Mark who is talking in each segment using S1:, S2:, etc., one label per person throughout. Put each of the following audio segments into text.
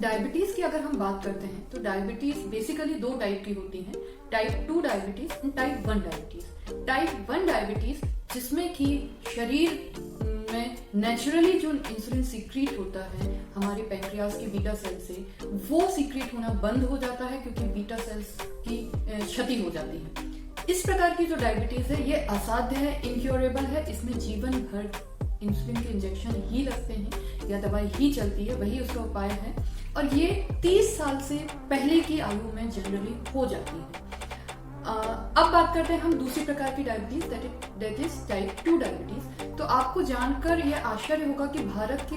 S1: Diabetes की अगर हम बात करते हैं तो डायबिटीज बेसिकली दो टाइप की होती हैं, type 2 diabetes and type 1 diabetes. Type 1 diabetes जिसमें कि शरीर में नेचुरली जो इंसुलिन सीक्रेट होता है हमारे पैंक्रियाज के बीटा सेल से, वो सीक्रेट होना बंद हो जाता है क्योंकि बीटा सेल्स की क्षति हो जाती है। इस प्रकार की जो डायबिटीज है ये असाध्य है, इनक्योरेबल है, इसमें जीवन भर इंसुलिन के इंजेक्शन ही लगते हैं या दवाई ही चलती है, वही उसका उपाय है और ये 30 साल से पहले की आयु में जनरली हो जाती है। अब बात करते हैं हम दूसरी प्रकार की diabetes, that is type 2 diabetes. तो आपको जानकर यह आश्चर्य होगा कि भारत के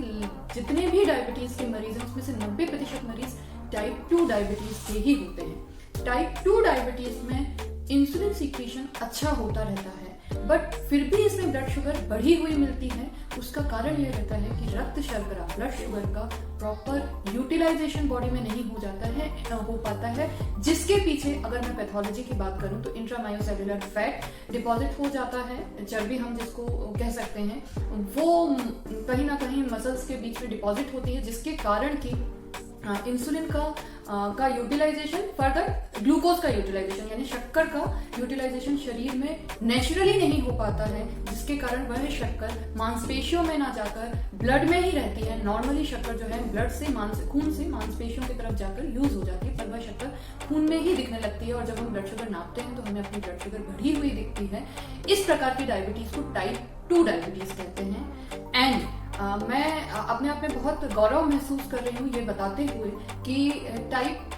S1: जितने भी डायबिटीज के मरीज हैं उसमें से 90% मरीज टाइप 2 डायबिटीज के ही होते हैं। टाइप 2 डायबिटीज में इंसुलिन सीक्रेशन अच्छा होता रहता है बट फिर भी इसमें ब्लड शुगर बढ़ी हुई मिलती है। उसका कारण यह रहता है कि रक्त शर्करा, ब्लड शुगर का प्रॉपर यूटिलाइजेशन बॉडी में नहीं हो पाता है, जिसके पीछे अगर मैं पैथोलॉजी की बात करूं तो इंट्रामायोसेलुलर फैट डिपॉजिट हो जाता है, चर्बी हम जिसको कह सकते हैं, वो कहीं ना कहीं मसल्स के बीच में डिपॉजिट होती है, जिसके कारण की इंसुलिन का यूटिलाइजेशन, फर्दर ग्लूकोज का यूटिलाइजेशन यानी शक्कर का यूटिलाइजेशन शरीर में नेचुरली नहीं हो पाता है, जिसके कारण वह शक्कर मांसपेशियों में ना जाकर ब्लड में ही रहती है। नॉर्मली शक्कर जो है ब्लड से खून से मांसपेशियों की तरफ जाकर यूज हो जाती है, पर वह शक्कर खून में ही दिखने लगती है और जब हम ब्लड शुगर नापते हैं तो हमें अपनी ब्लड शुगर बढ़ी हुई दिखती है। इस प्रकार की डायबिटीज को टाइप 2 डायबिटीज कहते हैं। एंड मैं अपने आप में बहुत गौरव महसूस कर रही हूँ ये बताते हुए कि टाइप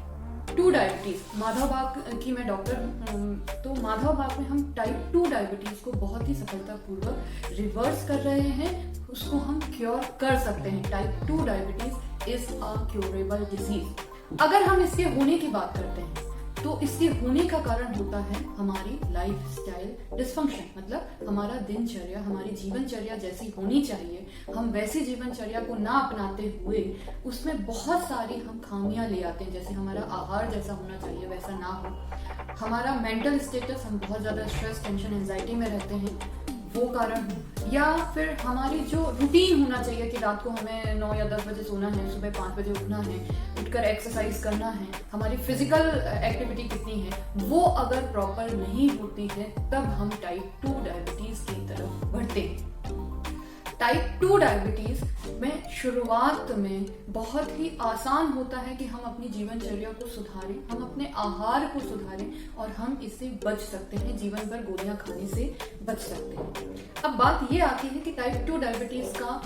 S1: 2 डायबिटीज, माधव बाग की मैं डॉक्टर हूँ, तो माधव बाग में हम टाइप 2 डायबिटीज को बहुत ही सफलतापूर्वक रिवर्स कर रहे हैं, उसको हम क्योर कर सकते हैं। Type 2 diabetes is a curable disease. अगर हम इसके होने की बात करते हैं तो इसके होने का कारण होता है हमारी लाइफस्टाइल डिसफंक्शन, मतलब हमारा दिनचर्या, हमारी जीवनचर्या जैसी होनी चाहिए हम वैसी जीवनचर्या को ना अपनाते हुए उसमें बहुत सारी हम खामियां ले आते हैं। जैसे हमारा आहार जैसा होना चाहिए वैसा ना हो, हमारा मेंटल स्टेटस, हम बहुत ज्यादा स्ट्रेस, टेंशन, एंजाइटी में रहते हैं, वो कारण हो, या फिर हमारी जो रूटीन होना चाहिए कि रात को हमें 9 या 10 बजे सोना है, सुबह 5 बजे उठना है, उठकर एक्सरसाइज करना है, हमारी फिजिकल एक्टिविटी कितनी है, वो अगर प्रॉपर नहीं होती है तब हम टाइप 2 डायबिटीज की तरफ बढ़ते हैं। टाइप 2 डायबिटीज में शुरुआत में बहुत ही आसान होता है कि हम अपनी जीवनचर्या को सुधारें, हम अपने आहार को सुधारें और हम इससे बच सकते हैं, जीवन भर गोलियां खाने से बच सकते हैं। अब बात ये आती है कि टाइप 2 डायबिटीज का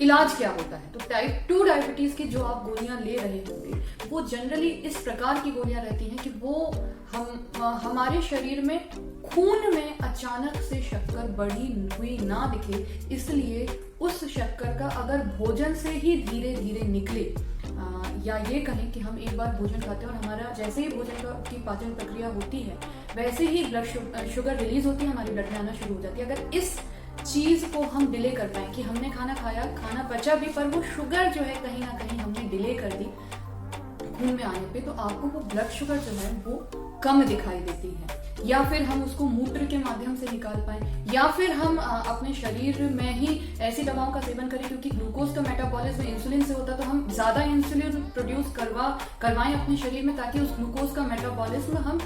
S1: इलाज क्या होता है। तो टाइप 2 डायबिटीज की जो आप गोलियां ले रहे होंगे वो जनरली इस प्रकार की गोलियां रहती हैं कि वो हमारे शरीर में खून में अचानक से शक्कर बढ़ी हुई ना दिखे, इसलिए उस शक्कर का अगर भोजन से ही धीरे धीरे निकले, या ये कहें कि हम एक बार भोजन खाते हैं और हमारा जैसे ही भोजन की पाचन प्रक्रिया होती है वैसे ही ब्लड शुगर रिलीज होती है, हमारी ब्लड में आना शुरू हो जाती है। अगर इस चीज को हम डिले कर पाए कि हमने खाना खाया, खाना पचा भी, पर वो शुगर जो है कहीं ना कहीं हमने डिले कर दी खून में आने पे, तो आपको वो ब्लड शुगर जो है वो कम दिखाई देती है। या फिर हम उसको मूत्र के माध्यम से निकाल पाए, या फिर हम अपने शरीर में ही ऐसी दवाओं का सेवन करें, क्योंकि ग्लूकोज का मेटाबॉलिज्म इंसुलिन से होता है, तो हम ज्यादा इंसुलिन प्रोड्यूस करवाएं अपने शरीर में ताकि उस ग्लूकोज का मेटाबॉलिज्म हम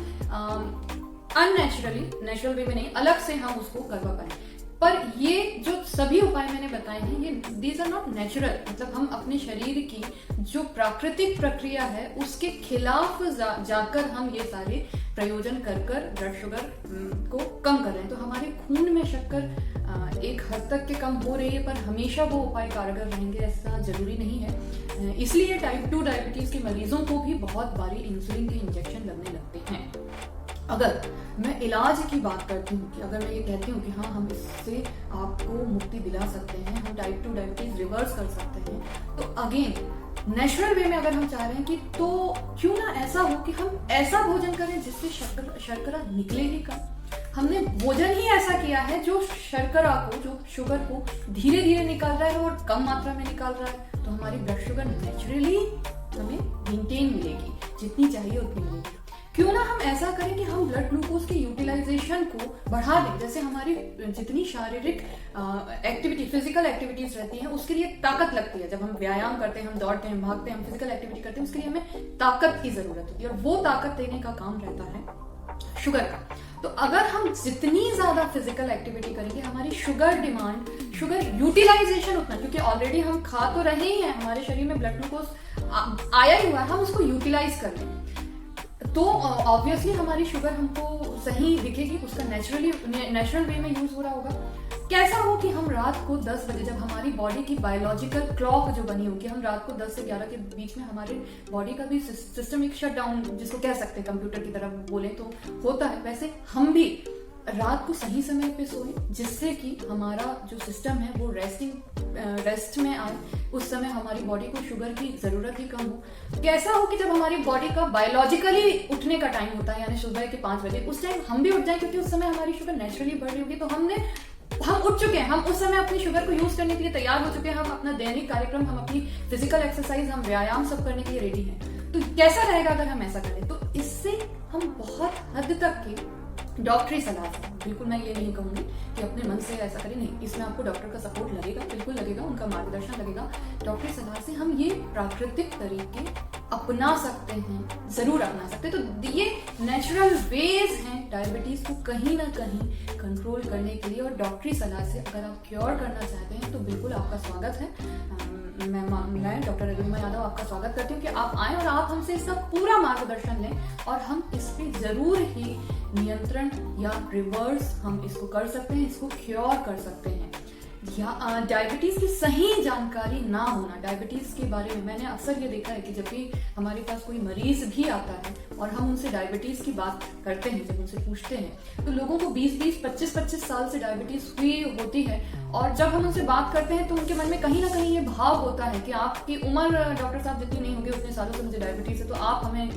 S1: अननेचुरली, नेचुरल वे में नहीं, अलग से हम उसको करवा पाए। पर ये जो सभी उपाय मैंने बताए हैं ये दीज आर नॉट नेचुरल, मतलब हम अपने शरीर की जो प्राकृतिक प्रक्रिया है उसके खिलाफ जाकर हम ये सारे प्रयोजन कर ब्लड शुगर को कम कर रहे हैं। तो हमारे खून में शक्कर एक हद तक के कम हो रही है, पर हमेशा वो उपाय कारगर रहेंगे ऐसा जरूरी नहीं है। इसलिए टाइप 2 डायबिटीज के मरीजों को भी बहुत बारी इंसुलिन के इंजेक्शन लगने लगते हैं। अगर मैं इलाज की बात करती हूँ कि अगर मैं ये कहती हूँ कि हाँ हम इससे आपको मुक्ति दिला सकते हैं, हम टाइप 2 डायबिटीज रिवर्स कर सकते हैं, तो अगेन नेचुरल वे में अगर हम चाह रहे हैं कि तो क्यों ना ऐसा हो कि हम ऐसा भोजन करें जिससे शर्करा निकले ही कम। हमने भोजन ही ऐसा किया है जो शर्करा को, जो शुगर को धीरे धीरे निकाल रहा है और कम मात्रा में निकाल रहा है, तो हमारी ब्लड शुगर नेचुरली हमें मेंटेन मिलेगी, जितनी चाहिए उतनी मिलेगी। क्यों ना हम ऐसा करें कि हम ब्लड ग्लूकोज के यूटिलाइजेशन को बढ़ा दें। जैसे हमारी जितनी शारीरिक एक्टिविटी, फिजिकल एक्टिविटीज रहती हैं, उसके लिए ताकत लगती है। जब हम व्यायाम करते हैं, हम दौड़ते हैं, भागते हैं, हम फिजिकल एक्टिविटी करते हैं, उसके लिए हमें ताकत की जरूरत होती है, और वो ताकत देने का काम रहता है शुगर का। तो अगर हम जितनी ज्यादा फिजिकल एक्टिविटी करेंगे, हमारी शुगर डिमांड, शुगर यूटिलाइजेशन उतना, क्योंकि ऑलरेडी हम खा तो रहे ही हैं, हमारे शरीर में ब्लड ग्लूकोज आया ही हुआ है, हम उसको यूटिलाइज कर लें तो ऑब्वियसली हमारी शुगर हमको सही दिखेगी, उसका नेचुरल वे में यूज हो रहा होगा। कैसा हो कि हम रात को 10 बजे, जब हमारी बॉडी की बायोलॉजिकल क्लॉक जो बनी होगी, हम रात को 10 से 11 के बीच में हमारे बॉडी का भी सिस्टम एक शट डाउन, जिसको कह सकते हैं कंप्यूटर की तरह बोले तो होता है, वैसे हम भी रात को सही समय पे सोए, जिससे कि हमारा जो सिस्टम है वो रेस्ट में आए। उस समय हमारी बॉडी को शुगर की जरूरत ही कम हो। कैसा हो कि जब हमारी बॉडी का बायोलॉजिकली उठने का टाइम होता है, यानी सुबह के 5 बजे, उस टाइम हम भी उठ जाए, क्योंकि उस समय हमारी शुगर नेचुरली बढ़ रही होगी। तो हम उठ चुके हैं, हम उस समय अपनी शुगर को यूज करने के लिए तैयार हो चुके हैं, हम अपना दैनिक कार्यक्रम, हम अपनी फिजिकल एक्सरसाइज, हम व्यायाम सब करने के लिए रेडी हैं। तो कैसा रहेगा अगर हम ऐसा करें? तो इससे हम बहुत हद तक की डॉक्टरी सलाह से, बिल्कुल मैं ये नहीं कहूंगी कि अपने मन से ऐसा करें, नहीं, इसमें आपको डॉक्टर का सपोर्ट लगेगा, बिल्कुल लगेगा, उनका मार्गदर्शन लगेगा। डॉक्टरी सलाह से हम ये प्राकृतिक तरीके अपना सकते हैं, जरूर अपना सकते हैं। तो ये नेचुरल वेज हैं डायबिटीज को कहीं ना कहीं कंट्रोल करने के लिए, और डॉक्टरी सलाह से अगर आप क्योर करना चाहते हैं तो बिल्कुल आपका स्वागत है। मैं डॉक्टर रविमा यादव आपका स्वागत करती हूँ कि आप आए और आप हमसे इसका पूरा मार्गदर्शन लें, और हम इस पे जरूर ही नियंत्रण या रिवर्स हम इसको कर सकते हैं, इसको क्योर कर सकते हैं। या डायबिटीज की सही जानकारी ना होना, डायबिटीज के बारे में मैंने अक्सर ये देखा है कि जब भी हमारे पास कोई मरीज भी आता है और हम उनसे डायबिटीज की बात करते हैं, जब उनसे पूछते हैं, तो लोगों को 20-20, 25-25 साल से डायबिटीज हुई होती है, और जब हम उनसे बात करते हैं तो उनके मन में कहीं ना कहीं ये भाव होता है कि आपकी उम्र डॉक्टर साहब जितनी नहीं होगी, उतने सालों से मुझे डायबिटीज है, तो आप हमें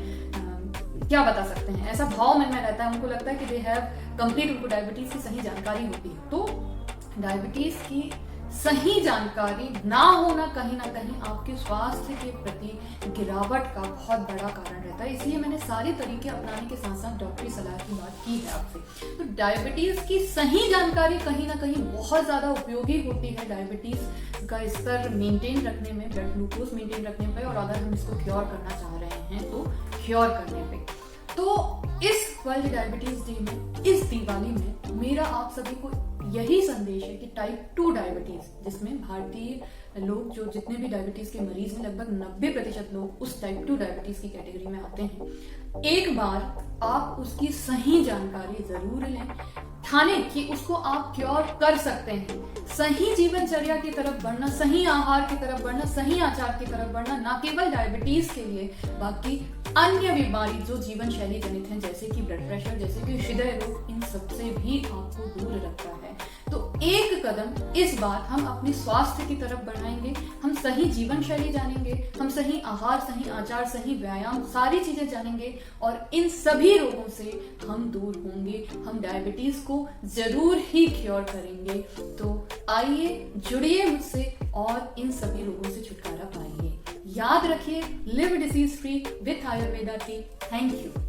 S1: क्या बता सकते हैं, ऐसा भाव मन में रहता है। उनको लगता है कि दे हैव कंप्लीट, उनको डायबिटीज की सही जानकारी होती है। तो डायबिटीज की सही जानकारी ना होना कहीं ना कहीं आपके स्वास्थ्य के प्रति गिरावट का बहुत बड़ा कारण रहता है। इसलिए मैंने सारे तरीके अपनाने के साथ साथ डॉक्टरी सलाह की बात की है आपसे। तो डायबिटीज की सही जानकारी कहीं ना कहीं बहुत ज्यादा उपयोगी होती है डायबिटीज का स्तर मेंटेन रखने में, ब्लड ग्लूकोज मेंटेन रखने पे, और अगर हम इसको क्योर करना चाह रहे हैं तो क्योर करने पे। तो इस वर्ल्ड डायबिटीज डे में, इस दिवाली में मेरा आप सभी को यही संदेश है कि टाइप 2 डायबिटीज, जिसमें भारतीय लोग जो जितने भी डायबिटीज के मरीज हैं, लगभग 90% लोग उस टाइप 2 डायबिटीज की कैटेगरी में आते हैं। एक बार आप उसकी सही जानकारी जरूर लें, ठाने कि उसको आप क्योर कर सकते हैं। सही जीवनचर्या की तरफ बढ़ना, सही आहार की तरफ बढ़ना, सही आचार की तरफ बढ़ना, ना केवल डायबिटीज के लिए, बाकी अन्य बीमारी जो जीवन शैली जनित हैं, जैसे कि ब्लड प्रेशर, जैसे कि हृदय रोग, इन सबसे भी आपको दूर रखता है। तो एक कदम इस बार हम अपने स्वास्थ्य की तरफ बढ़ाएंगे, हम सही जीवन शैली जानेंगे, हम सही आहार, सही आचार, सही व्यायाम, सारी चीजें जानेंगे, और इन सभी रोगों से हम दूर होंगे, हम डायबिटीज को जरूर ही क्योर करेंगे। तो आइए, जुड़िए मुझसे और इन सभी रोगों से छुटकारा पाइए। याद रखिए, live disease free with Ayurveda T. Thank you.